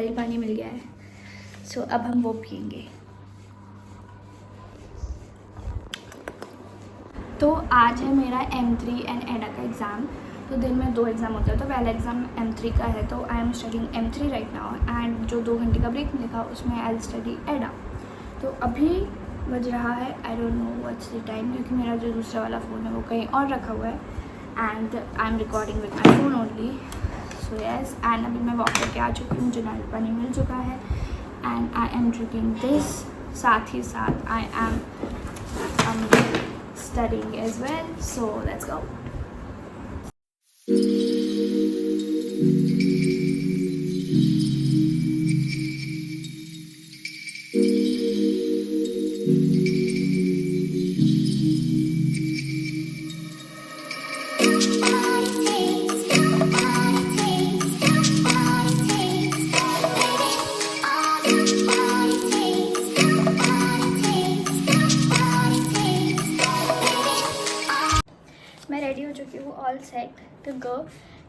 नारियल पानी मिल गया है, सो अब हम वो पियेंगे। तो आज है मेरा M3 एंड एडा का एग्ज़ाम। तो दिन में 2 एग्ज़ाम होते हैं, तो पहला एग्ज़ाम M3 का है, तो I am studying M3 right now, and जो 2 घंटे का ब्रेक मिलेगा उसमें आई विल स्टडी एडा। तो अभी बज रहा है, I don't know what's the time, क्योंकि मेरा जो दूसरा वाला फ़ोन है वो कहीं और रखा हुआ है, and I M recording with my phone only. So yes, and अभी मैं वॉक करके आ चुकी हूँ, मुझे नारियल पानी मिल चुका है, and I am drinking this. साथ ही साथ I am studying as well, so let's go. मैं रेडी हो चुकी हूँ, all set to go,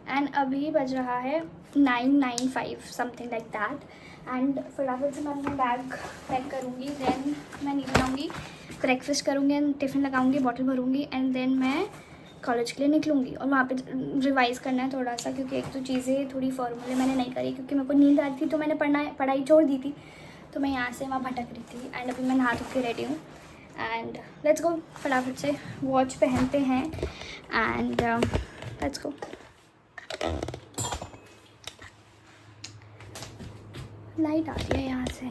and अभी बज रहा है 9:95 समथिंग लाइक दैट, एंड फटाफट से मैं अपना बैग पैक करूँगी, देन मैं नीचे आऊँगी, ब्रेकफास्ट करूँगी एंड टिफ़िन लगाऊँगी, बॉटल भरूँगी, एंड देन मैं कॉलेज के लिए निकलूँगी। और वहाँ पे रिवाइज़ करना है थोड़ा सा, क्योंकि एक तो चीज़ें थोड़ी फॉर्मूले मैंने नहीं करी, क्योंकि मेरे को नींद आ रही थी, तो मैंने पढ़ाई छोड़ दी थी, तो मैं यहाँ से वहाँ भटक रही थी, एंड अभी मैं नहा धो के रेडी हूँ, एंड लेट्स गो। फटाफट से वॉच पहनते हैं, एंड लेट्स गो। लाइट आती है यहाँ से,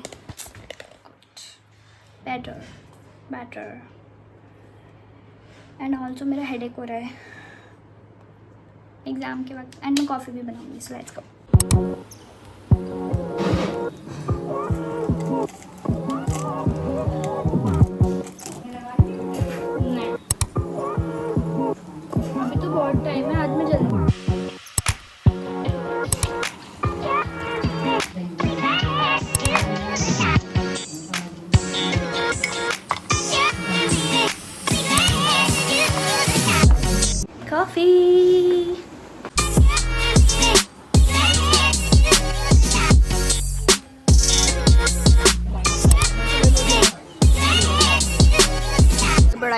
बेटर, एंड ऑल्सो मेरा हेडेक हो रहा है एग्ज़ाम के वक्त, एंड मैं कॉफ़ी भी बनाऊँगी, सो लेट्स गो। अभी तो बहुत टाइम है, आज मैं जल्दी कॉफ़ी।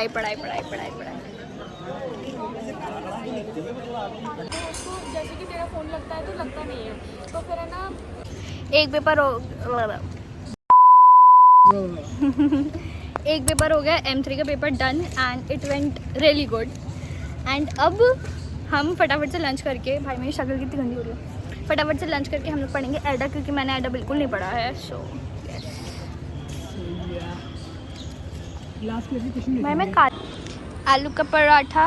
पढ़ाई। जैसे कि तेरा फ़ोन लगता है तो लगता नहीं है, तो फिर है ना एक पेपर हो एक पेपर हो गया, M3 का paper done, and it went really good. And अब हम फटाफट से लंच करके, भाई मेरी शक्ल कितनी गंदी हो रही है, फटाफट से लंच करके हम लोग पढ़ेंगे एडा, क्योंकि मैंने एडा बिल्कुल नहीं पढ़ा है। सो भाई मैं आलू का पराठा,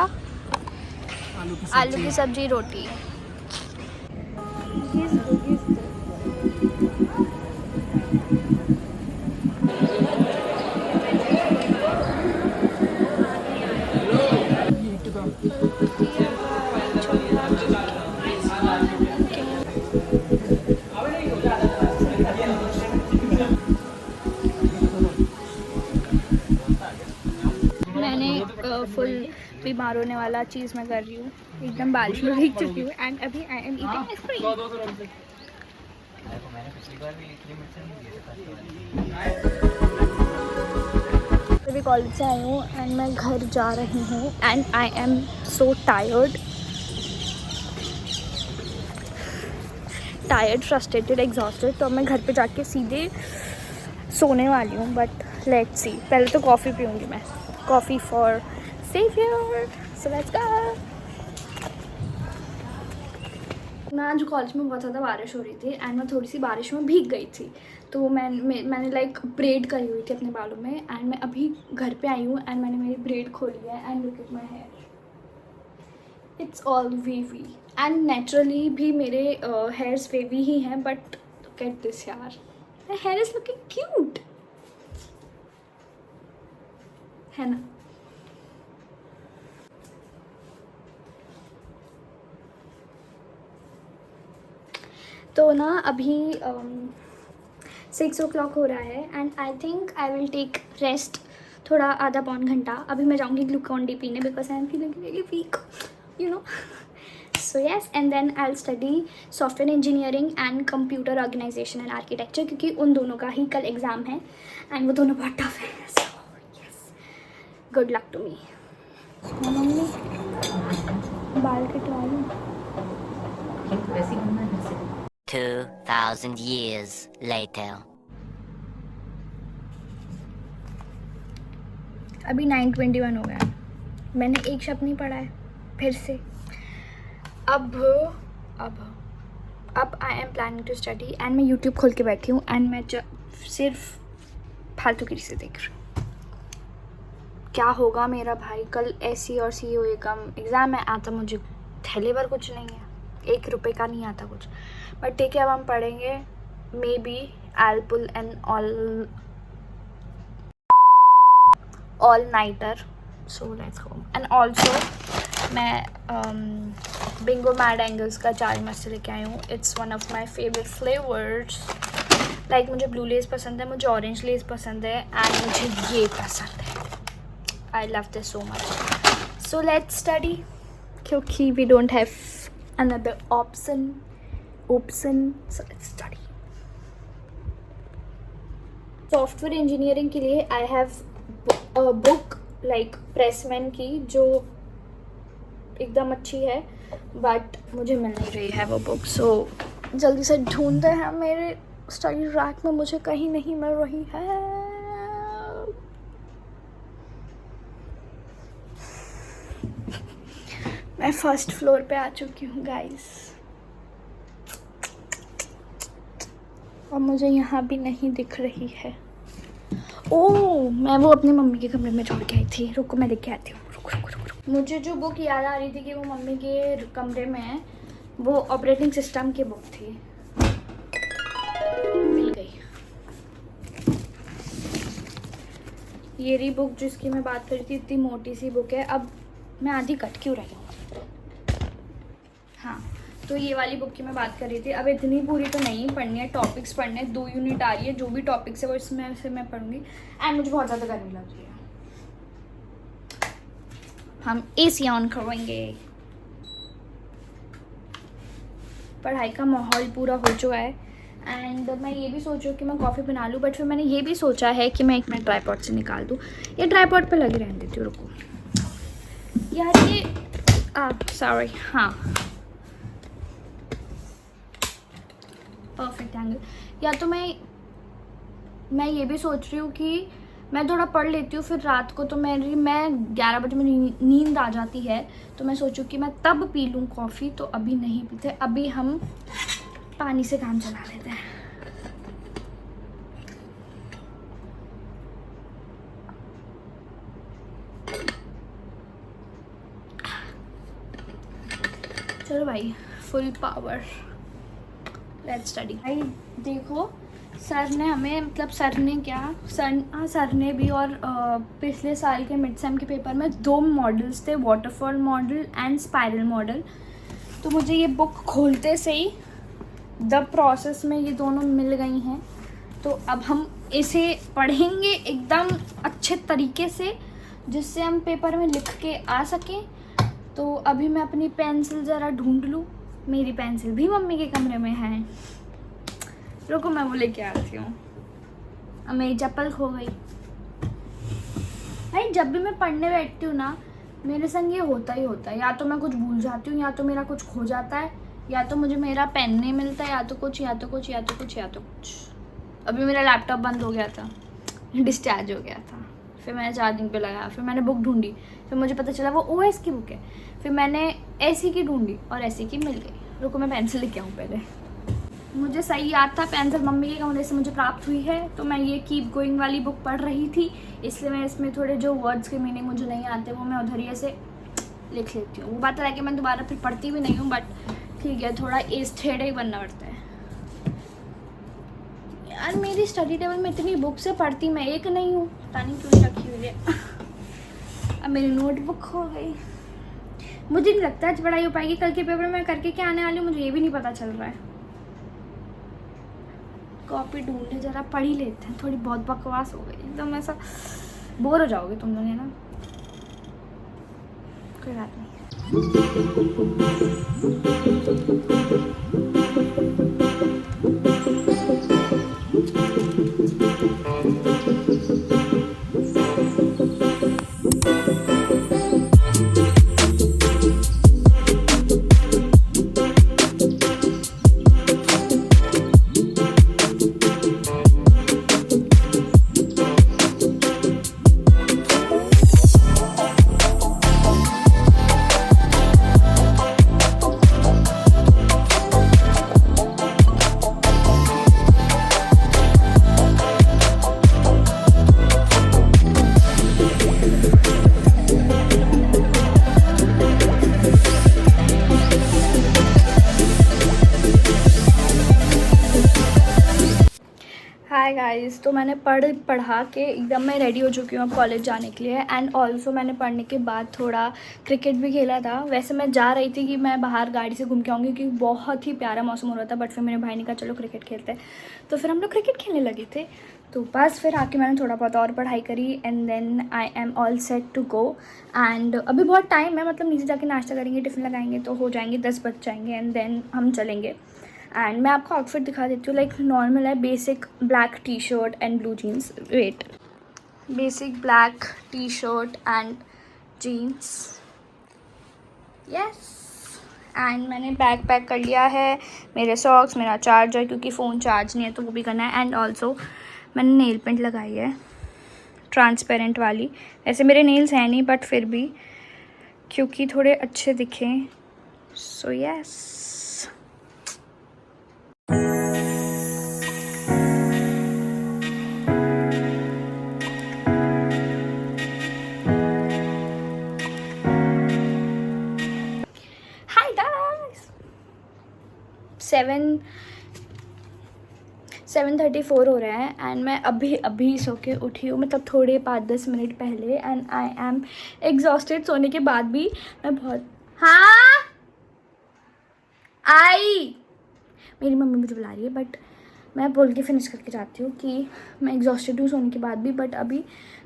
आलू की सब्जी, रोटी। मैंने फुल बीमार होने वाला चीज़ मैं कर रही हूँ, एकदम बारिश में भीग चुकी हूँ, एंड अभी आई एम ईटिंग आइसक्रीम। अभी कॉलेज से आई हूँ, एंड मैं घर जा रही हूँ, and I am so tired, frustrated, exhausted. तो मैं घर पे जाके सीधे सोने वाली हूँ, बट लेट्स सी, पहले तो कॉफ़ी पीऊँगी मैं, coffee for saviour. So let's go. मैं आज कॉलेज में बहुत ज़्यादा बारिश हो रही थी, एंड मैं थोड़ी सी बारिश में भीग गई थी, तो मैंने लाइक ब्रेड करी हुई थी अपने बालों में, एंड मैं अभी घर पे आई हूँ, एंड मैंने मेरी ब्रेड खोली है, and look at my hair, it's all wavy, and naturally भी मेरे हेयर्स वेवी ही हैं, बट लुक एट दिस यार, my hair is looking cute, है ना। तो ना अभी 6 o'clock हो रहा है, and I think I will take rest थोड़ा, आधा पौन घंटा। अभी मैं जाऊँगी ग्लूकॉन डी पीने, because I am feeling really weak, you know. So yes, and then I'll study software engineering and computer organization and architecture, क्योंकि उन दोनों का ही कल एग्ज़ाम है एंड वो दोनों बहुत टफ है. So yes, good luck to me. Mummy बाल कटवाऊँ. 2,000 years later. अभी 9:21 हो गया. मैंने एक शब्द नहीं पढ़ा है फिर से. अब I am planning to study and मैं यूट्यूब खोल के बैठी हूँ एंड मैं सिर्फ फालतूगिरी से देख रही हूँ. क्या होगा मेरा भाई, कल SE और COA का एग्ज़ाम है. आता मुझे थैले भर कुछ नहीं है, 1 रुपये का नहीं आता कुछ, बट ठीक है अब हम पढ़ेंगे. May be I will pull an all nighter. So let's go. And also मैं बिंगो मैड एंगल्स का चाय मस्त लेके आई हूँ. It's one of my favourite flavours. Like मुझे ब्लू लेस पसंद है, मुझे ऑरेंज लेस पसंद है एंड मुझे ये पसंद है. I love this so much. So let's study, क्योंकि we don't have another option. So let's study. Software engineering के लिए I have a book like Pressman की, जो एकदम अच्छी है, बट मुझे मिल नहीं रही है वो बुक. सो जल्दी से ढूंढते हैं. मेरे स्टडी रैक में मुझे कहीं नहीं मिल रही है. मैं फर्स्ट फ्लोर पे आ चुकी हूँ गाइस, और मुझे यहाँ भी नहीं दिख रही है. ओह, मैं वो अपनी मम्मी के कमरे में छोड़ के आई थी. रुको मैं लेके आती हूँ. रुक. मुझे जो बुक याद आ रही थी कि वो मम्मी के कमरे में है, वो ऑपरेटिंग सिस्टम की बुक थी. मिल गई. ये रही बुक जिसकी मैं बात कर रही थी. इतनी मोटी सी बुक है. अब मैं आधी कट क्यों रही हूँ. हाँ, तो ये वाली बुक की मैं बात कर रही थी. अब इतनी पूरी तो नहीं पढ़नी है, टॉपिक्स पढ़ने हैं. 2 यूनिट आ रही है, जो भी टॉपिक्स है वो इसमें से मैं पढ़ूंगी. एंड मुझे बहुत ज़्यादा गर्मी लग रही है. हम AC ऑन करेंगे. पढ़ाई का माहौल पूरा हो चुका है एंड मैं ये भी सोच रही हूँ कि मैं कॉफ़ी बना लूँ, बट फिर मैंने ये भी सोचा है कि मैं 1 मिनट ट्राईपॉड से निकाल दूँ. ये ट्राईपॉड पे लगी रहने देती हूँ. रुको यार, ये सॉरी. हाँ, परफेक्ट एंगल. या तो मैं ये भी सोच रही हूँ कि मैं थोड़ा पढ़ लेती हूँ, फिर रात को तो मैं 11 बजे मेरी नींद आ जाती है, तो मैं सोचूँ कि मैं तब पी लूँ कॉफ़ी. तो अभी नहीं पीते, अभी हम पानी से काम चला लेते हैं. चलो भाई, फुल पावर, लेट्स स्टडी. भाई देखो, सर ने हमें, मतलब सर ने भी, और पिछले साल के मिड सेम के पेपर में 2 मॉडल्स थे, waterfall model and spiral model. तो मुझे ये बुक खोलते से ही द प्रोसेस में ये दोनों मिल गई हैं. तो अब हम इसे पढ़ेंगे एकदम अच्छे तरीके से, जिससे हम पेपर में लिख के आ सकें. तो अभी मैं अपनी पेंसिल ज़रा ढूंढ लूँ. मेरी पेंसिल भी मम्मी के कमरे में है. रुको मैं वो लेके आती हूँ. अब मेरी चप्पल खो गई. भाई जब भी मैं पढ़ने बैठती हूँ ना, मेरे संग ये होता ही होता है. या तो मैं कुछ भूल जाती हूँ, या तो मेरा कुछ खो जाता है, या तो मुझे मेरा पेन नहीं मिलता, या तो कुछ. अभी मेरा लैपटॉप बंद हो गया था, डिस्चार्ज हो गया था. फिर मैंने चार्जिंग पे लगाया, फिर मैंने बुक ढूंढी, फिर मुझे पता चला वो OS की बुक है. फिर मैंने SE की ढूंढी और SE की मिल गई. रुको मैं पेंसिल लेके आऊँ पहले. मुझे सही याद था, पेंसिल मम्मी के कमरे से मुझे प्राप्त हुई है. तो मैं ये कीप गोइंग वाली बुक पढ़ रही थी, इसलिए मैं इसमें थोड़े जो वर्ड्स के मीनिंग मुझे नहीं आते वो मैं उधर ही ऐसे लिख लेती हूँ. वो बात है कि मैं दोबारा फिर पढ़ती भी नहीं हूँ, बट ठीक है, थोड़ा एस्थेटिक ही बनना पड़ता है. यार मेरी स्टडी टेबल में इतनी बुक से पढ़ती मैं एक नहीं हूँ, पता नहीं क्यों रखी हुई है. अब मेरी नोटबुक हो गई. मुझे नहीं लगता आज पढ़ाई हो पाएगी. कल के पेपर में करके क्या आने वाली हूँ मुझे ये भी नहीं पता चल रहा है. कॉपी ढूंढे, जरा पढ़ ही लेते हैं. थोड़ी बहुत बकवास हो गई एकदम, ऐसा बोर हो जाओगे तुम लोग, है ना. कोई बात नहीं। हाय गाइस, तो मैंने पढ़ा के एकदम मैं रेडी हो चुकी हूँ अब कॉलेज जाने के लिए। एंड ऑल्सो मैंने पढ़ने के बाद थोड़ा क्रिकेट भी खेला था। वैसे मैं जा रही थी कि मैं बाहर गाड़ी से घूम के आऊँगी क्योंकि बहुत ही प्यारा मौसम हो रहा था, बट फिर मेरे भाई ने कहा चलो क्रिकेट खेलते हैं, तो फिर हम लोग क्रिकेट खेलने लगे थे। तो बस फिर आके मैंने थोड़ा बहुत और पढ़ाई करी and then I am all set to go. And अभी बहुत टाइम है, मतलब नीचे जाके नाश्ता करेंगे, टिफ़िन लगाएंगे तो हो जाएंगे 10 बज जाएंगे एंड देन हम चलेंगे। एंड मैं आपको आउटफिट दिखा देती हूँ। लाइक नॉर्मल है, basic black T shirt and blue jeans. Wait, basic black T shirt and jeans, yes. And मैंने बैग पैक कर लिया है, मेरे सॉक्स, मेरा चार्जर क्योंकि फ़ोन चार्ज नहीं है तो वो भी करना है। एंड ऑल्सो मैंने नेल पेंट लगाई है ट्रांसपेरेंट वाली। ऐसे मेरे नेल्स हैं नहीं बट फिर भी क्योंकि थोड़े अच्छे दिखें, सो यस। हाय गाइस, 7:34 हो रहा है एंड मैं अभी सो के उठी हूँ, मतलब थोड़े 5-10 मिनट पहले। And I am exhausted. सोने के बाद भी मैं बहुत, हाँ आई, मेरी मम्मी मुझे बुला रही है बट मैं बोल के फिनिश करके जाती हूँ कि मैं एग्जॉस्टेड हूँ सोने के बाद भी। बट अभी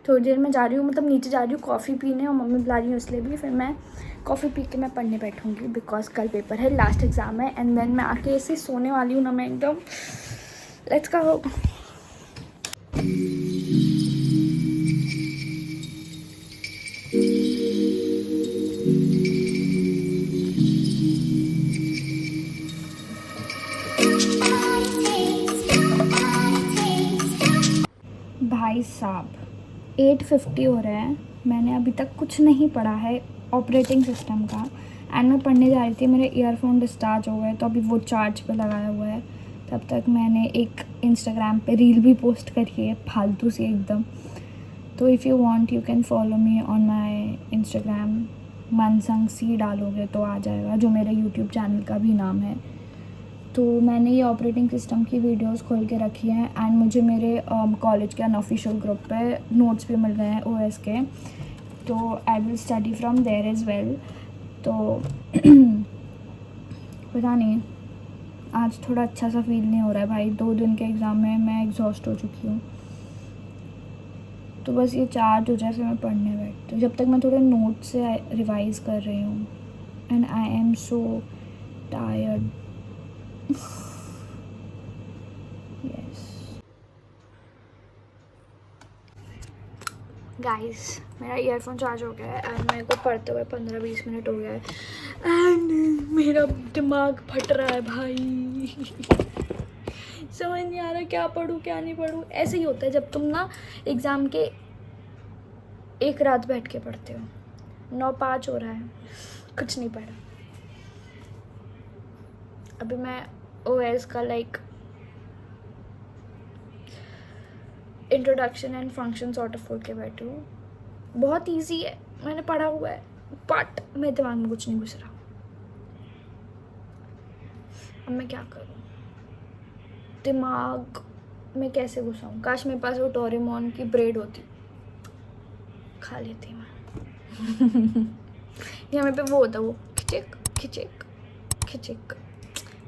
थोड़ी देर में जा रही हूँ, मतलब नीचे जा रही हूँ कॉफ़ी पीने, और मम्मी बुला रही हूँ इसलिए भी। फिर मैं कॉफ़ी पी के मैं पढ़ने बैठूँगी बिकॉज कल पेपर है, लास्ट एग्ज़ाम है। एंड देन मैं आके ऐसे सोने वाली हूँ ना, मैं एकदम लेट्स गो। भाई साहब 8:50 हो रहे हैं, मैंने अभी तक कुछ नहीं पढ़ा है ऑपरेटिंग सिस्टम का। एंड मैं पढ़ने जा रही थी, मेरे ईयरफोन डिस्चार्ज हो गए तो अभी वो चार्ज पे लगाया हुआ है। तब तक मैंने एक इंस्टाग्राम पे रील भी पोस्ट करी है फालतू सी एकदम। तो if you want you can follow me on my Instagram, मनसंग सी डालोगे तो आ जाएगा, जो मेरे यूट्यूब चैनल का भी नाम है। तो मैंने ये ऑपरेटिंग सिस्टम की वीडियोस खोल के रखी हैं। एंड मुझे मेरे कॉलेज के अनऑफिशियल ग्रुप पे नोट्स भी मिल गए हैं ओएस के, तो I will study from there as well. तो पता नहीं, आज थोड़ा अच्छा सा फील नहीं हो रहा है भाई। 2 दिन के एग्ज़ाम में मैं एग्जॉस्ट हो चुकी हूँ, तो बस ये चार्ज हो जाए फिर मैं पढ़ने बैठती हूँ। जब तक मैं थोड़े नोट से रिवाइज़ कर रही हूँ। And I am so tired. Yes guys, मेरा ईयरफोन चार्ज हो गया है एंड मेरे को पढ़ते हुए 15-20 मिनट हो गया है एंड मेरा दिमाग फट रहा है भाई। समझ नहीं आ रहा क्या पढूं क्या नहीं पढूं। ऐसे ही होता है जब तुम ना एग्ज़ाम के एक रात बैठ के पढ़ते हो। 9:05 हो रहा है, कुछ नहीं पढ़ा अभी। मैं ओएस का like introduction and function sort of खोल के बैठी हूँ। बहुत इजी है, मैंने पढ़ा हुआ है बट मेरे दिमाग में कुछ नहीं घुस रहा। अब मैं क्या करूँ, दिमाग में कैसे घुसाऊँ। काश मेरे पास वो डोरेमोन की ब्रेड होती, खा लेती मैं। यहाँ पे वो होता, वो खिचिक खिचिक खिचिक,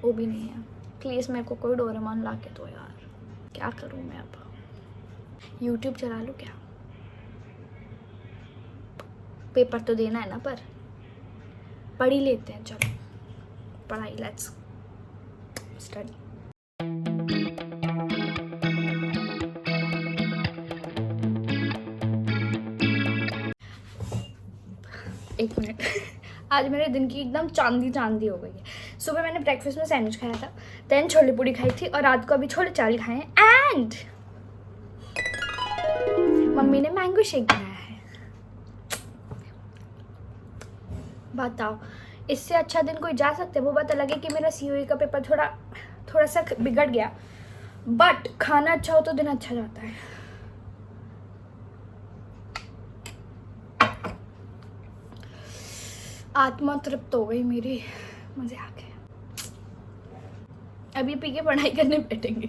वो भी नहीं है। प्लीज़ मेरे को कोई डोरेमोन ला के दो यार। क्या करूँ मैं अब, यूट्यूब चला लूँ क्या? पेपर तो देना है ना, पर पढ़ ही लेते हैं, चलो पढ़ाई, लेट्स स्टडी। एक मिनट आज मेरे दिन की एकदम चांदी चांदी हो गई है। सुबह मैंने ब्रेकफास्ट में सैंडविच खाया था, देन छोले पूड़ी खाई थी, और रात को अभी छोले चावल खाए हैं, एंड मम्मी ने मैंगो शेक बनाया है। बताओ, इससे अच्छा दिन कोई जा सकता है? वो बात अलग है कि मेरा सीओई का पेपर थोड़ा सा बिगड़ गया, बट खाना अच्छा हो तो दिन अच्छा जाता है। आत्मा तृप्त हो गई मेरी, मजे आ गए। अभी पी के पढ़ाई करने बैठेंगे।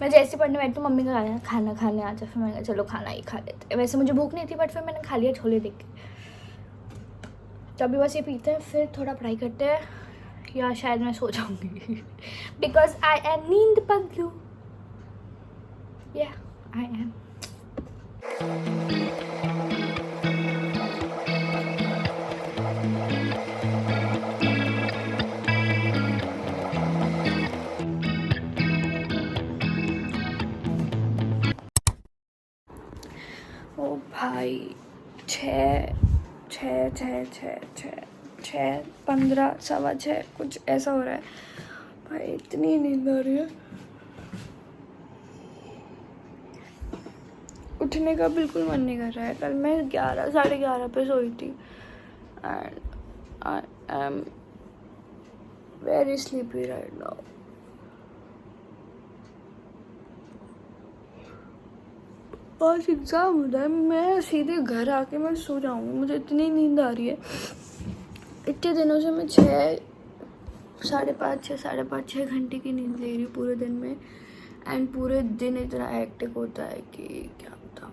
मैं जैसे पढ़ने बैठती हूँ मम्मी का आया खाना खाने आ जाए, फिर मैंने चलो खाना ही खा लेते। वैसे मुझे भूख नहीं थी, बट फिर मैंने खा लिया छोले देख के। तो अभी बस ये पीते हैं, फिर थोड़ा पढ़ाई करते हैं, या शायद मैं सो जाऊंगी बिकॉज आई एम नींद पगलू। या आई एम। ओ भाई, 6:15 6:15 कुछ ऐसा हो रहा है भाई, इतनी नींद आ रही है, उठने का बिल्कुल मन नहीं कर रहा है। कल मैं 11 11:30 पे सोई थी, and I am very sleepy right now. आज एग्ज़ाम होता है, मैं सीधे घर आके मैं सो जाऊँगी, मुझे इतनी नींद आ रही है। इतने दिनों से मैं 6 घंटे की नींद ले रही हूँ पूरे दिन में, एंड पूरे दिन इतना एक्टिव होता है कि क्या बताऊँ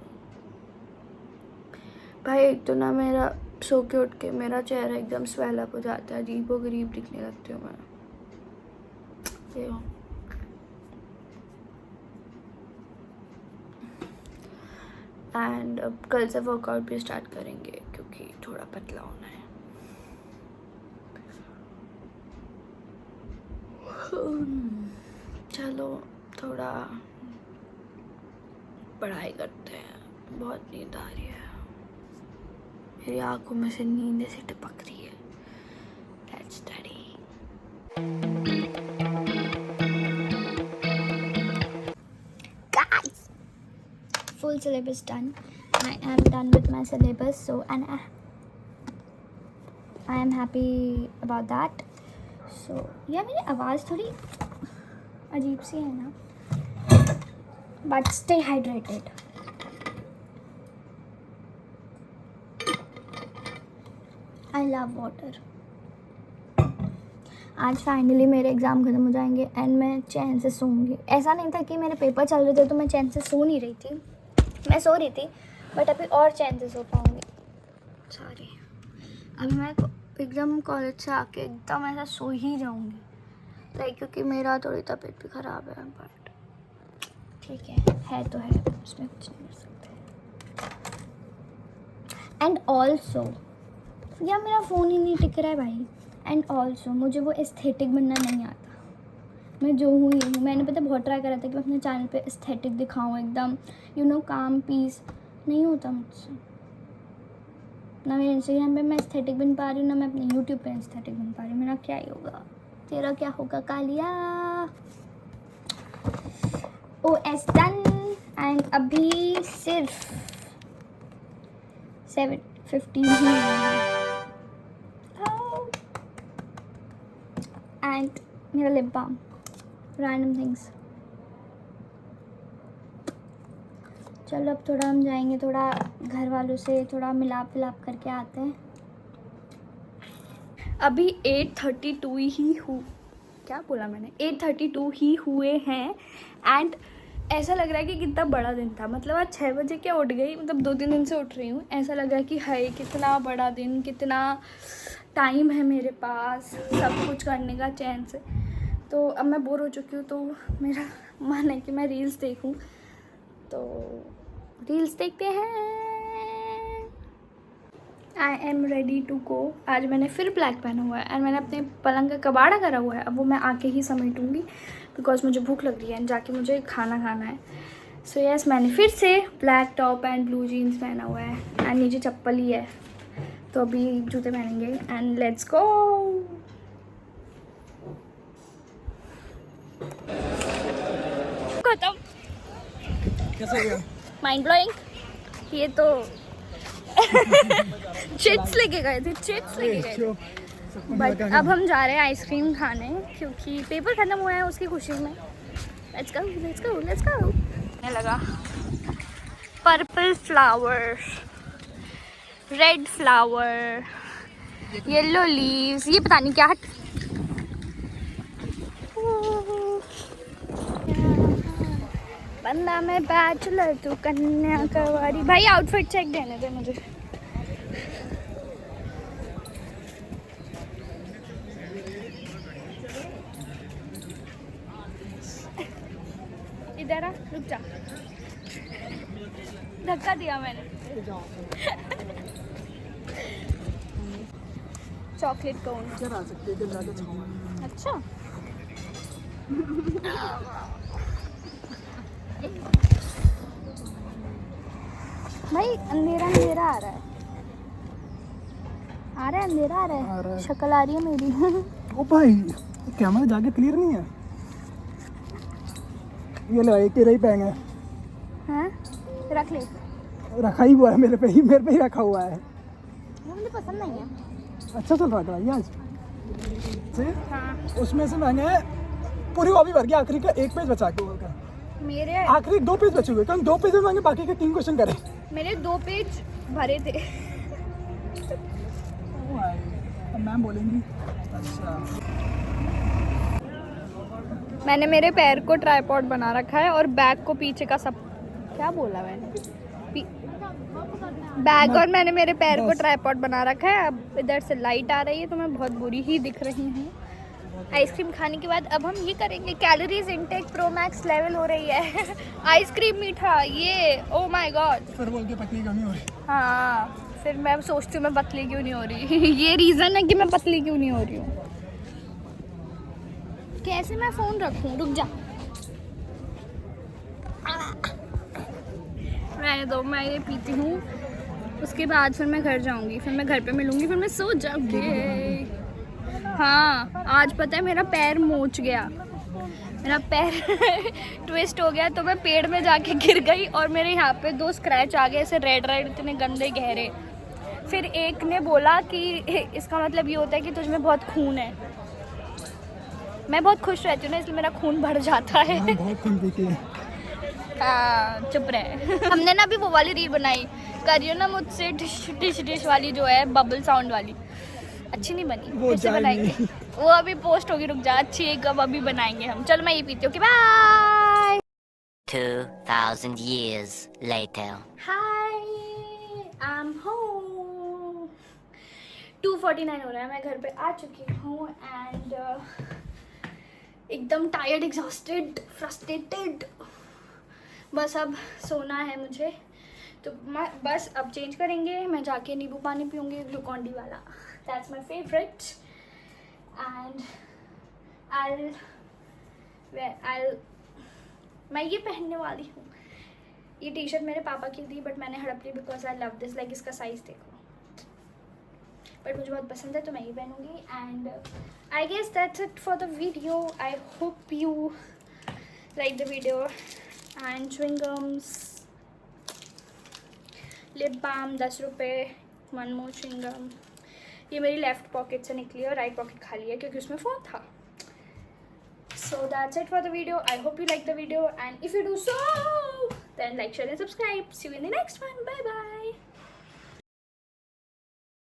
भाई। एक तो ना मेरा सो के उठ के मेरा चेहरा एकदम स्वेल अप हो जाता है, अजीब व गरीब दिखने लगती हूँ मैं। एंड अब कल से वर्कआउट भी स्टार्ट करेंगे क्योंकि थोड़ा पतला होना है। चलो थोड़ा पढ़ाई करते हैं, बहुत नींद आ रही है, मेरी आंखों में से नींद ऐसे टपक रही है। Let's study. Guys, full syllabus done. I am done with my syllabus, so and I am happy about that. So यार मेरी आवाज़ थोड़ी अजीब सी है ना, but stay hydrated. I love water. आज फाइनली मेरे एग्ज़ाम ख़त्म हो जाएंगे एंड मैं चैन से सोऊंगी। ऐसा नहीं था कि मेरे पेपर चल रहे थे तो मैं चैन से सो नहीं रही थी, मैं सो रही थी, बट अभी और चैन से सो पाऊंगी। सॉरी, अभी मैं एकदम कॉलेज से आके एकदम ऐसा सो ही जाऊंगी, लाइक क्योंकि मेरा थोड़ी तबीयत भी ख़राब है, बट ठीक है तो है, उसमें कुछ नहीं कर सकते। एंड ऑल्सो यार मेरा फ़ोन ही नहीं टिक रहा है भाई। एंड ऑल्सो मुझे वो एस्थेटिक बनना नहीं आता, मैं जो हूँ ये हूँ। मैंने पता बहुत ट्राई करा था कि मैं अपने चैनल पे एस्थेटिक दिखाऊँ, एकदम काम पीस, नहीं होता मुझसे। ना मेरे इंस्टाग्राम पे मैं एस्थेटिक बन पा रही हूँ, ना मैं अपने यूट्यूब पे एस्थेटिक बन पा रही हूँ। मेरा क्या ही होगा, तेरा क्या होगा कालिया। OS डन, एंड अभी सिर्फ 7:15 ही है। एंड मेरा लिप बाम, रैंडम थिंग्स। चलो अब थोड़ा हम जाएंगे, थोड़ा घर वालों से थोड़ा मिलाप विलाप करके आते हैं। अभी 8:32 ही क्या बोला मैंने, 8:32 ही हुए हैं, एंड ऐसा लग रहा है कि कितना बड़ा दिन था। मतलब आज 6 बजे क्या उठ गई, मतलब 2-3 दिन से उठ रही हूँ। ऐसा लग रहा है कि हाय कितना बड़ा दिन, कितना टाइम है मेरे पास सब कुछ करने का चैन से। तो अब मैं बोर हो चुकी हूँ, तो मेरा मन है कि मैं रील्स देखूँ, तो रील्स देखते हैं। I am ready to go. आज मैंने फिर ब्लैक पहना हुआ है एंड मैंने अपने पलंग का कबाड़ा करा हुआ है। अब वो मैं आके ही समेटूंगी बिकॉज मुझे भूख लग रही है एंड जाके मुझे खाना खाना है। सो यस, मैंने फिर से black top and blue jeans पहना हुआ है एंड नीचे चप्पल ही है, तो अभी जूते पहनेंगे एंड लेट्स गो। खत्म। कैसा हो गया? Mind blowing. ये तो चिप्स लेके गए थे, चिप्स लेके गए थे। बट अब हम जा रहे हैं आइसक्रीम खाने क्योंकि पेपर खत्म हुआ है, उसकी खुशी में। Let's go let's go let's go. लगा purple flower, red flower, yellow leaves, ये पता नहीं क्या। बंदा मैं बैचलर, तू कन्या कवारी। भाई आउटफिट चेक देने दे मुझे। इधर आ, रुक जा। धक्का दिया मैंने। चॉकलेट कोन। अच्छा भाई, अंधेरा अंधेरा आ रहा है, अंधेरा आ रहा है। शक्ल आ रही है मेरी। ओ भाई, कैमरा जाके क्लियर नहीं है। ये ले एक तेरा ही पैंग है। हाँ रख ले। रखा ही हुआ है मेरे पे ही रखा हुआ है। वो मुझे पसंद नहीं है। अच्छा चल रहा है आज से। हाँ उसमें से मैंने पूरी कॉपी भर के आखिरी का एक पेज बचा के हुआ। मेरे आखिरी 2 पेज बचे हुए, क्योंकि 2 पेज में मैंने बाकी के 3 क्वेश्चन करे। मेरे 2 पेज भरे थे। अब मैम बोलेंगी। अच्छा, मैंने मेरे पैर को ट्राइपॉड बना रखा है और बैग को पीछे का सब, क्या बोला मैंने, बैग और मैंने मेरे पैर को ट्राइपॉड बना रखा है। अब इधर से लाइट आ रही है तो मैं बहुत बुरी ही दिख रही हूँ। आइसक्रीम खाने के बाद अब हम ये करेंगे, calories intake pro max level हो रही है। आइसक्रीम मीठा, ये ओ माय गॉड। फिर बोल के पतली कमी हो रही। हाँ, फिर मैं सोचती हूँ मैं पतली क्यों नहीं हो रही। ये रीज़न है कि मैं पतली क्यों नहीं हो रही हूँ। कैसे मैं फ़ोन रखूँ, रुक जा। रहने दो, मैं ये पीती हूँ, उसके बाद फिर मैं घर जाऊँगी, फिर मैं घर पे मिलूँगी, फिर मैं सो जाऊँगी। हाँ, आज पता है मेरा पैर मोच गया, मेरा पैर ट्विस्ट हो गया, तो मैं पेड़ में जाके गिर गई और मेरे यहाँ पे 2 स्क्रैच आ गए, ऐसे रेड रेड, इतने गंदे गहरे। फिर एक ने बोला कि इसका मतलब ये होता है कि तुझमें बहुत खून है। मैं बहुत खुश रहती हूँ ना, इसलिए मेरा खून बढ़ जाता है। बहुत खून पीती है। हाँ चुप रहे। हमने ना अभी वो वाली रील बनाई, करियो ना मुझसे डिश डिश वाली, जो है बबल साउंड वाली, अच्छी नहीं बनी, फिर से बनाएंगे। वो अभी पोस्ट होगी, रुक जा, अच्छी एक अब अभी बनाएंगे हम। चल मैं ये पीती हूँ, bye. 2000 years later. Hi, I am home. 2:49 हो रहा है, मैं घर पे आ चुकी हूँ एंड एकदम टायर्ड, एग्जॉस्टेड, फ्रस्ट्रेटेड। बस अब सोना है मुझे, तो मैं बस अब चेंज करेंगे, मैं जाके नींबू पानी पीऊँगी, ग्लूकॉन डी वाला, दैट्स माई फेवरेट। एंड मैं ये पहनने वाली हूँ। ये टी शर्ट मेरे पापा की थी बट मैंने हड़प ली because I love this, like इसका साइज़ देखो, बट मुझे बहुत पसंद है तो मैं ये पहनूँगी। And I guess that's it for the video. I hope you like the video. And chewing gums, lip balm 10 रुपये, 1 मोर च्युइंगम। ये मेरी लेफ्ट पॉकेट से निकली और राइट पॉकेट खाली है क्योंकि उसमें फ़ोन था। So that's it for the video. I hope you like the video, and if you do so, then like, share and subscribe. See you in the next one. Bye bye.